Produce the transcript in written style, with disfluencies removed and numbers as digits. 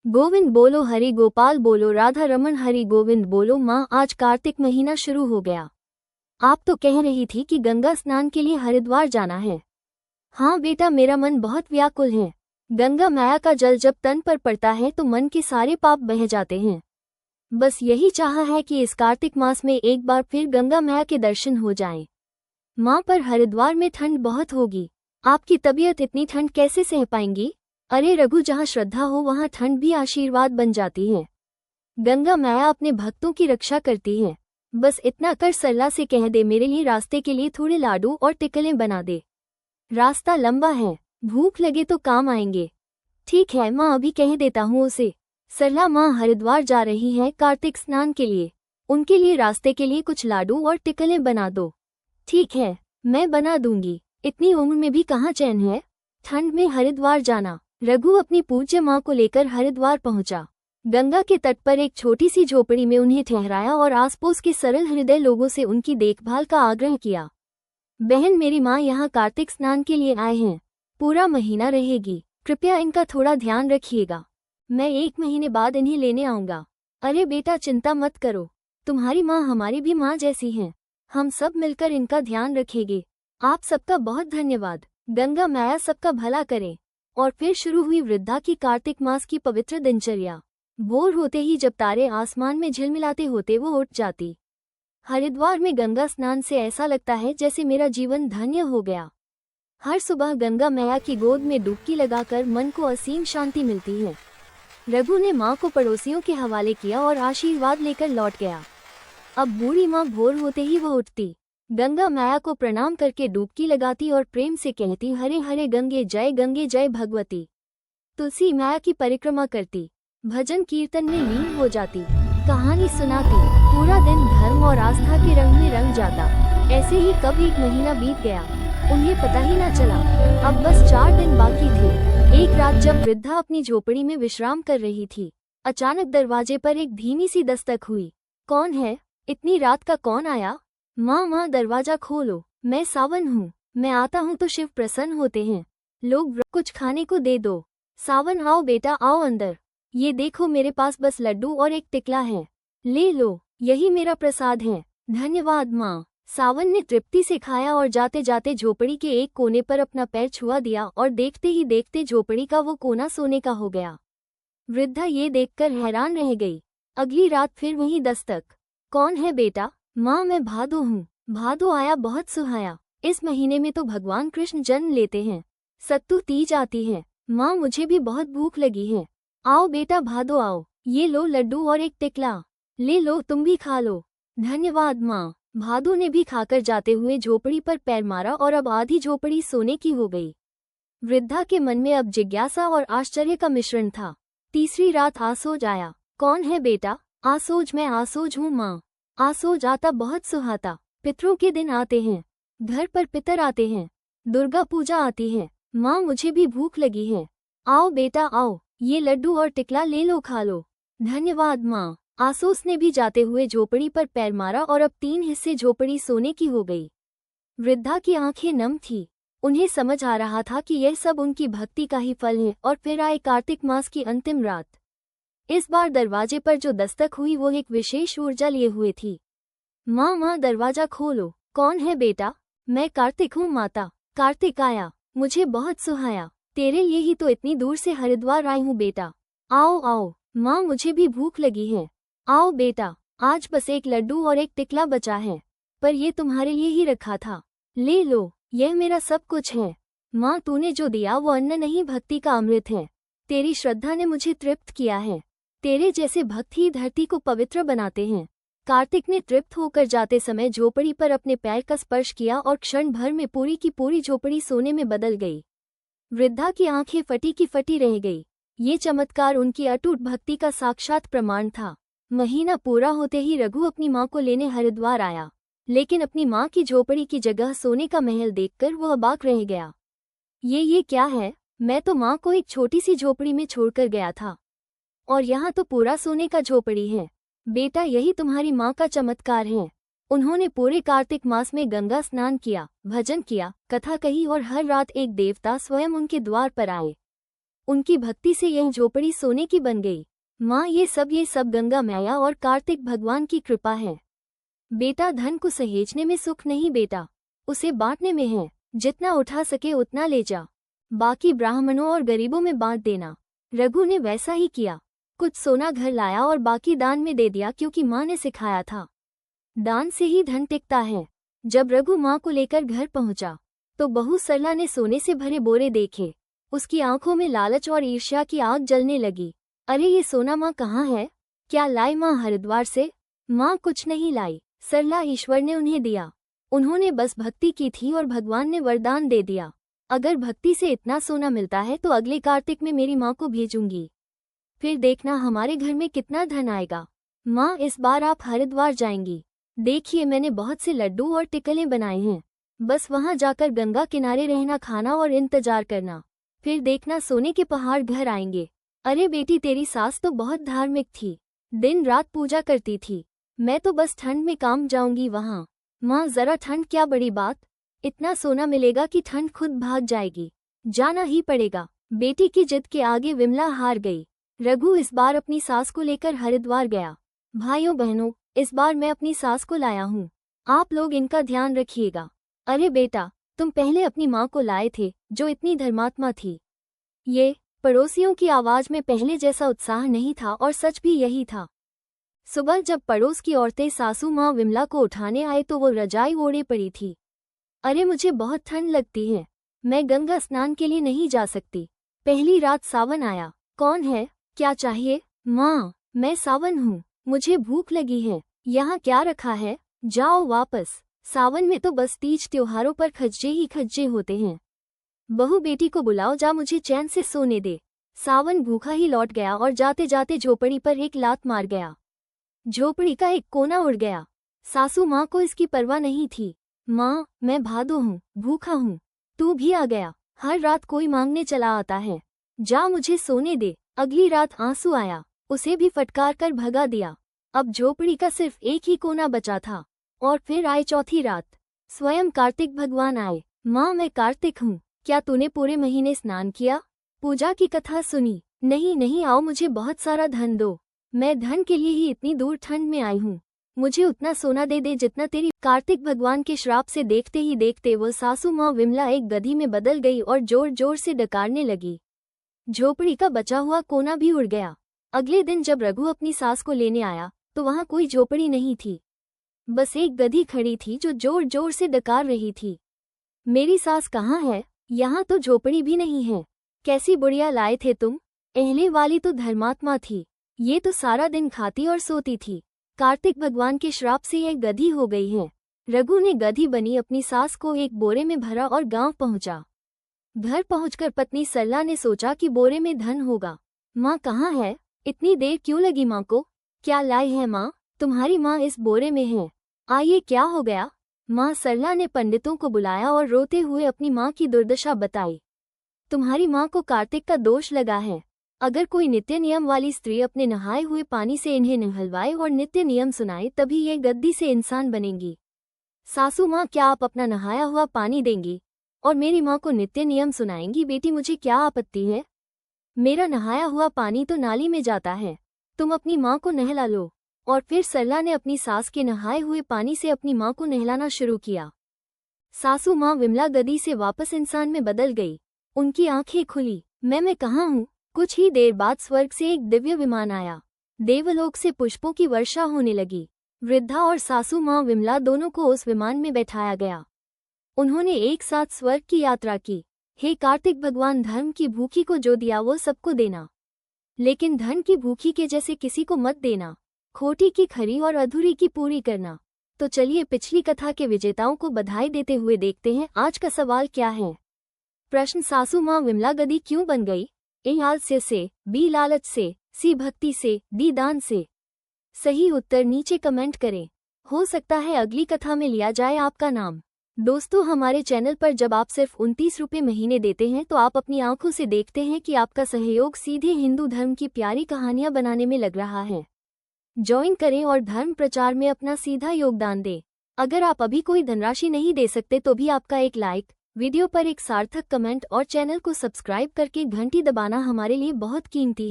गोविंद बोलो, हरि गोपाल बोलो, राधा रमन हरि गोविंद बोलो। माँ, आज कार्तिक महीना शुरू हो गया। आप तो कह रही थी कि गंगा स्नान के लिए हरिद्वार जाना है। हाँ बेटा, मेरा मन बहुत व्याकुल है। गंगा माया का जल जब तन पर पड़ता है तो मन के सारे पाप बह जाते हैं। बस यही चाहा है कि इस कार्तिक मास में एक बार फिर गंगा माया के दर्शन हो जाएं। माँ, पर हरिद्वार में ठंड बहुत होगी। आपकी तबीयत इतनी ठंड कैसे सह पाएंगी? अरे रघु, जहाँ श्रद्धा हो वहाँ ठंड भी आशीर्वाद बन जाती है। गंगा माया अपने भक्तों की रक्षा करती है। बस इतना कर सरला से कह दे, मेरे लिए रास्ते के लिए थोड़े लाडू और टिकलें बना दे। रास्ता लंबा है, भूख लगे तो काम आएंगे। ठीक है माँ, अभी कह देता हूँ उसे। सरला माँ हरिद्वार जा रही है कार्तिक स्नान के लिए। उनके लिए रास्ते के लिए कुछ लाडू और टिकलें बना दो। ठीक है, मैं बना दूंगी। इतनी उम्र में भी कहाँ चैन है, ठंड में हरिद्वार जाना। रघु अपनी पूज्य माँ को लेकर हरिद्वार पहुंचा। गंगा के तट पर एक छोटी सी झोपड़ी में उन्हें ठहराया और आसपास के सरल हृदय लोगों से उनकी देखभाल का आग्रह किया। बहन, मेरी माँ यहाँ कार्तिक स्नान के लिए आए हैं। पूरा महीना रहेगी, कृपया इनका थोड़ा ध्यान रखिएगा। मैं 1 महीने बाद इन्हें लेने आऊँगा। अरे बेटा, चिंता मत करो, तुम्हारी माँ हमारी भी माँ जैसी हैं। हम सब मिलकर इनका ध्यान रखेंगे। आप सबका बहुत धन्यवाद। गंगा माया सबका भला करे। और फिर शुरू हुई वृद्धा की कार्तिक मास की पवित्र दिनचर्या। भोर होते ही जब तारे आसमान में झिलमिलाते होते वो उठ जाती। हरिद्वार में गंगा स्नान से ऐसा लगता है जैसे मेरा जीवन धन्य हो गया। हर सुबह गंगा मैया की गोद में डुबकी लगाकर मन को असीम शांति मिलती है। रघु ने माँ को पड़ोसियों के हवाले किया और आशीर्वाद लेकर लौट गया। अब बूढ़ी माँ भोर होते ही वह उठती, गंगा माया को प्रणाम करके डुबकी लगाती और प्रेम से कहती, हरे हरे गंगे जय भगवती। तुलसी माया की परिक्रमा करती, भजन कीर्तन में लीन हो जाती, कहानी सुनाती। पूरा दिन धर्म और आस्था के रंग में रंग जाता। ऐसे ही कब 1 महीना बीत गया, उन्हें पता ही न चला। अब बस 4 दिन बाकी थे। एक रात जब वृद्धा अपनी झोपड़ी में विश्राम कर रही थी, अचानक दरवाजे पर एक धीमी सी दस्तक हुई। कौन है? इतनी रात का कौन आया? माँ, दरवाजा खोलो, मैं सावन हूँ। मैं आता हूँ तो शिव प्रसन्न होते हैं। लोग कुछ खाने को दे दो। सावन, आओ बेटा, आओ अंदर। ये देखो, मेरे पास बस लड्डू और एक टिकला है, ले लो, यही मेरा प्रसाद है। धन्यवाद माँ। सावन ने तृप्ति से खाया और जाते जाते झोपड़ी के एक कोने पर अपना पैर छुआ दिया और देखते ही देखते झोपड़ी का वो कोना सोने का हो गया। वृद्धा ये देखकर हैरान रह गई। अगली रात फिर वही दस्तक। कौन है बेटा? माँ, मैं भादो हूँ। भादो आया बहुत सुहाया। इस महीने में तो भगवान कृष्ण जन्म लेते हैं। सत्तू तीज आती है। माँ, मुझे भी बहुत भूख लगी है। आओ बेटा भादो, आओ, ये लो लड्डू और एक टिकला, ले लो, तुम भी खा लो। धन्यवाद माँ। भादो ने भी खाकर जाते हुए झोपड़ी पर पैर मारा और अब आधी झोपड़ी सोने की हो गई। वृद्धा के मन में अब जिज्ञासा और आश्चर्य का मिश्रण था। तीसरी रात आसोज आया। कौन है बेटा? आसोज, मैं आसोज हूँ माँ। आसोज आता बहुत सुहाता। पितरों के दिन आते हैं, घर पर पितर आते हैं, दुर्गा पूजा आती है। माँ, मुझे भी भूख लगी है। आओ बेटा आओ, ये लड्डू और टिकला ले लो, खा लो। धन्यवाद माँ। आसोस ने भी जाते हुए झोपड़ी पर पैर मारा और अब 3 हिस्से झोपड़ी सोने की हो गई। वृद्धा की आंखें नम थी। उन्हें समझ आ रहा था कि यह सब उनकी भक्ति का ही फल है। और फिर आए कार्तिक मास की अंतिम रात। इस बार दरवाजे पर जो दस्तक हुई वो एक विशेष ऊर्जा लिए हुए थी। माँ, दरवाजा खोलो। कौन है बेटा? मैं कार्तिक हूँ माता। कार्तिक आया, मुझे बहुत सुहाया। तेरे लिए ही तो इतनी दूर से हरिद्वार आई हूँ बेटा। आओ आओ माँ, मुझे भी भूख लगी है। आओ बेटा, आज बस एक लड्डू और एक टिकला बचा है, पर ये तुम्हारे लिए ही रखा था, ले लो, यह मेरा सब कुछ है। माँ, तूने जो दिया वो अन्न नहीं, भक्ति का अमृत है। तेरी श्रद्धा ने मुझे तृप्त किया है। तेरे जैसे भक्त ही धरती को पवित्र बनाते हैं। कार्तिक ने तृप्त होकर जाते समय झोपड़ी पर अपने पैर का स्पर्श किया और क्षण भर में पूरी की पूरी झोपड़ी सोने में बदल गई। वृद्धा की आंखें फटी की फटी रह गई। ये चमत्कार उनकी अटूट भक्ति का साक्षात प्रमाण था। महीना पूरा होते ही रघु अपनी माँ को लेने हरिद्वार आया, लेकिन अपनी माँ की झोपड़ी की जगह सोने का महल देखकर वह अबाक रह गया। ये क्या है? मैं तो माँ को एक छोटी सी झोपड़ी में छोड़कर गया था, और यहाँ तो पूरा सोने का झोपड़ी है। बेटा, यही तुम्हारी माँ का चमत्कार है। उन्होंने पूरे कार्तिक मास में गंगा स्नान किया, भजन किया, कथा कही और हर रात एक देवता स्वयं उनके द्वार पर आए। उनकी भक्ति से यह झोपड़ी सोने की बन गई। माँ, ये सब गंगा मैया और कार्तिक भगवान की कृपा है। बेटा, धन को सहेजने में सुख नहीं बेटा, उसे बांटने में है। जितना उठा सके उतना ले जा, बाकी ब्राह्मणों और गरीबों में बांट देना। रघु ने वैसा ही किया। कुछ सोना घर लाया और बाकी दान में दे दिया, क्योंकि माँ ने सिखाया था दान से ही धन टिकता है। जब रघु माँ को लेकर घर पहुंचा तो बहू सरला ने सोने से भरे बोरे देखे। उसकी आंखों में लालच और ईर्ष्या की आग जलने लगी। अरे, ये सोना माँ कहाँ है? क्या लाई माँ हरिद्वार से? माँ, कुछ नहीं लाई सरला, ईश्वर ने उन्हें दिया। उन्होंने बस भक्ति की थी और भगवान ने वरदान दे दिया। अगर भक्ति से इतना सोना मिलता है तो अगले कार्तिक में मेरी माँ को भेजूंगी, फिर देखना हमारे घर में कितना धन आएगा। माँ, इस बार आप हरिद्वार जाएंगी। देखिए, मैंने बहुत से लड्डू और टिकले बनाए हैं। बस वहाँ जाकर गंगा किनारे रहना, खाना और इंतजार करना, फिर देखना सोने के पहाड़ घर आएंगे। अरे बेटी, तेरी सास तो बहुत धार्मिक थी, दिन रात पूजा करती थी। मैं तो बस ठंड में काम जाऊंगी वहाँ। माँ, जरा ठंड क्या बड़ी बात, इतना सोना मिलेगा कि ठंड खुद भाग जाएगी। जाना ही पड़ेगा। बेटी की जिद के आगे विमला हार गई। रघु इस बार अपनी सास को लेकर हरिद्वार गया। भाइयों बहनों, इस बार मैं अपनी सास को लाया हूँ, आप लोग इनका ध्यान रखिएगा। अरे बेटा, तुम पहले अपनी माँ को लाए थे जो इतनी धर्मात्मा थी। ये पड़ोसियों की आवाज में पहले जैसा उत्साह नहीं था, और सच भी यही था। सुबह जब पड़ोस की औरतें सासू माँ विमला को उठाने आए तो वो रजाई ओढ़े पड़ी थी। अरे, मुझे बहुत ठंड लगती है, मैं गंगा स्नान के लिए नहीं जा सकती। पहली रात सावन आया। कौन है? क्या चाहिए? माँ, मैं सावन हूँ, मुझे भूख लगी है। यहाँ क्या रखा है? जाओ वापस। सावन में तो बस तीज त्योहारों पर खज्जे ही खज्जे होते हैं। बहू, बेटी को बुलाओ, जा मुझे चैन से सोने दे। सावन भूखा ही लौट गया और जाते जाते झोपड़ी पर एक लात मार गया। झोपड़ी का एक कोना उड़ गया। सासू माँ को इसकी परवाह नहीं थी। माँ, मैं भादो हूँ, भूखा हूँ, तू भी आ गया। हर रात कोई मांगने चला आता है, जा मुझे सोने दे। अगली रात आंसू आया, उसे भी फटकार कर भगा दिया। अब झोपड़ी का सिर्फ एक ही कोना बचा था। और फिर आई चौथी रात। स्वयं कार्तिक भगवान आए। माँ, मैं कार्तिक हूँ, क्या तूने पूरे महीने स्नान किया, पूजा की कथा सुनी? नहीं नहीं, आओ, मुझे बहुत सारा धन दो, मैं धन के लिए ही इतनी दूर ठंड में आई हूँ। मुझे उतना सोना दे दे जितना तेरी। कार्तिक भगवान के श्राप से देखते ही देखते वो सासू माँ विमला एक गधी में बदल गई और जोर जोर से डकारने लगी। झोपड़ी का बचा हुआ कोना भी उड़ गया। अगले दिन जब रघु अपनी सास को लेने आया तो वहाँ कोई झोपड़ी नहीं थी, बस एक गधी खड़ी थी जो जोर जोर से डकार रही थी। मेरी सास कहाँ है? यहाँ तो झोपड़ी भी नहीं है। कैसी बुढ़िया लाए थे तुम? एहले वाली तो धर्मात्मा थी, ये तो सारा दिन खाती और सोती थी। कार्तिक भगवान के श्राप से यह गधी हो गई है। रघु ने गधी बनी अपनी सास को एक बोरे में भरा और गांव पहुंचा। घर पहुंचकर पत्नी सरला ने सोचा कि बोरे में धन होगा। माँ कहाँ है? इतनी देर क्यों लगी माँ को? क्या लाई है माँ? तुम्हारी माँ इस बोरे में है। आइए, क्या हो गया? माँ सरला ने पंडितों को बुलाया और रोते हुए अपनी माँ की दुर्दशा बताई। तुम्हारी माँ को कार्तिक का दोष लगा है। अगर कोई नित्य नियम वाली स्त्री अपने नहाए हुए पानी से इन्हें नहलवाए और नित्य नियम सुनाए तभी ये गद्दी से इंसान बनेंगी। सासू माँ, क्या आप अपना नहाया हुआ पानी देंगी और मेरी माँ को नित्य नियम सुनाएंगी? बेटी, मुझे क्या आपत्ति है, मेरा नहाया हुआ पानी तो नाली में जाता है, तुम अपनी माँ को नहला लो। और फिर सरला ने अपनी सास के नहाए हुए पानी से अपनी माँ को नहलाना शुरू किया। सासू माँ विमला गद्दी से वापस इंसान में बदल गई। उनकी आंखें खुली। मैं कहाँ हूँ? कुछ ही देर बाद स्वर्ग से एक दिव्य विमान आया। देवलोक से पुष्पों की वर्षा होने लगी। वृद्धा और सासू माँ विमला दोनों को उस विमान में बैठाया गया। उन्होंने एक साथ स्वर्ग की यात्रा की। हे कार्तिक भगवान, धर्म की भूखी को जो दिया वो सबको देना, लेकिन धन की भूखी के जैसे किसी को मत देना। खोटी की खरी और अधूरी की पूरी करना। तो चलिए पिछली कथा के विजेताओं को बधाई देते हुए देखते हैं आज का सवाल क्या है। प्रश्न, सासू माँ विमला गद्दी क्यों बन गई? ए आलस्य से, बी लालच से, सी भक्ति से, डी दान से। सही उत्तर नीचे कमेंट करें। हो सकता है अगली कथा में लिया जाए आपका नाम। दोस्तों, हमारे चैनल पर जब आप सिर्फ 29 रुपये महीने देते हैं तो आप अपनी आंखों से देखते हैं कि आपका सहयोग सीधे हिंदू धर्म की प्यारी कहानियां बनाने में लग रहा है। ज्वाइन करें और धर्म प्रचार में अपना सीधा योगदान दें। अगर आप अभी कोई धनराशि नहीं दे सकते तो भी आपका एक लाइक, वीडियो पर एक सार्थक कमेंट और चैनल को सब्सक्राइब करके घंटी दबाना हमारे लिए बहुत कीमती है।